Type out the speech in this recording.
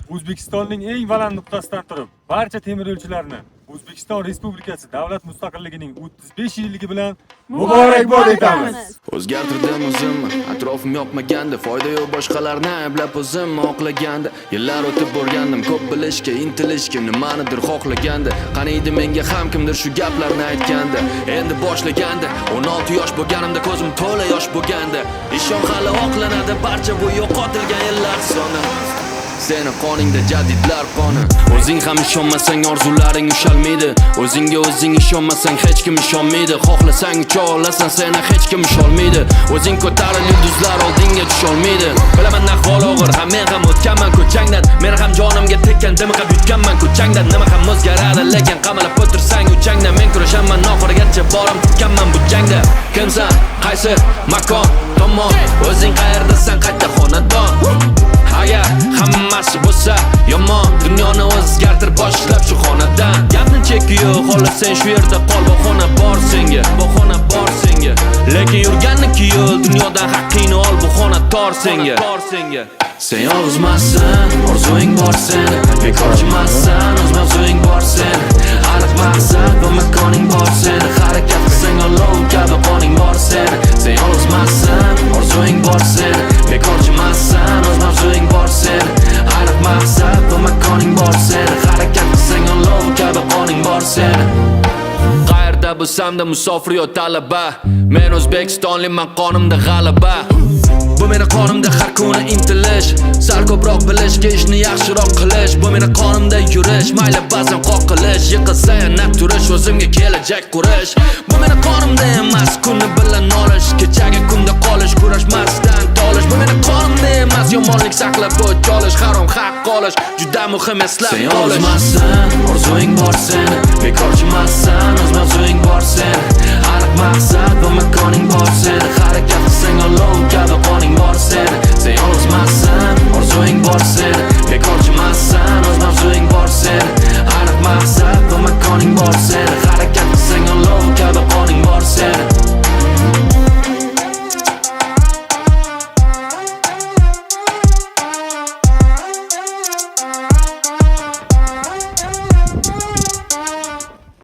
O'zbekistonning eng baland nuqtasidan turib, barcha temir yo'lchilarni O'zbekiston Respublikasi davlat mustaqilligining 35 yilligi bilan muborakbod etamiz. O'zgartirdim o'zimni, atrofim yoqmaganda, foyda yo'q boshqalarni ayblab o'zimni oqlaganda. Yillar o'tib borgandim, ko'p bilishga, intilishga, nimanidir xohlaganda. Qani edi menga ham kimdir shu gaplarni aytganda. Endi boshlaganda, 16 yosh bo'lganimda ko'zim to'la yosh bo'lganda. Ishon hali oqlanadi barcha bu yo'qotilgan yillar soni. Seni qoningda jadidlar qoni. O'zing ham ishonmasang orzularing ushalmaydi. O'zingga o'zing ishonmasang hech kim ishonmaydi. Xohlasang ucha olasan, seni hech kim usholmaydi. O'zing ko'taril yulduzlar oldinga tusholmaydi. Bilaman ahvol og'ir, ham men ham o'tganman ko'changdan. Men ham jonimga tekkan dimiqab yutganman ko'changdan. Nima ham o'zgaradi, lekin qamalab o'tirsang uchangda. Men kurashaman oxirigacha borim tikkanman bu jangda. Kimsan, qaysi makon, tomon, o'zing qayerdasan, qayta xonadon. Agar hammasi bo'lsa yomon, dunyoni o'zgartir boshlab shu xonadan. Gapni chekiyo, xohlasang shu yerda qol, bu xona bor senga, bu xona bor senga. Lekin yurganniki yo'l, dunyodan haqqingni ol, bu xona tor senga. Sen yolg'izmassan, orzuing bor sen, bekorchimassan, o'z mavzuing bor sen. Aniq maqsad va makoning bor sen, harakat qilsang olov kabi qoning bor sen. Sen yolg'izmassan, orzuing bor sen, bekorchimassan, o'z mavzuing bor sen. Aniq maqsad va makoning bor sen, harakat qilsang olov kabi qoning bor sen. Qayerda bo'lsam-da musofir yo talaba, men O'zbekistonliman, qonimda g'alaba. Bu meni qonimda har kuni intilish, sal ko'proq bilishga ishni yaxshiroq qilish. Bu meni qonimda yurish, mayli ba'zan qoqilish, yiqilsa yana turish, o'zimga kelajak qurish. Bu meni qonimda emas, kunni bilan nolish, kechagi kunda qolish, kurashmasdan tolish. Bu meni qonimda emas, yomonlik saqlab o'ch olish, harom haq olish, juda muhim eslab qolish. Sen yolg'izmassan, orzuing bor sen, bekorchimassan, o'z mavzuing bor sen. Aniq maqsad va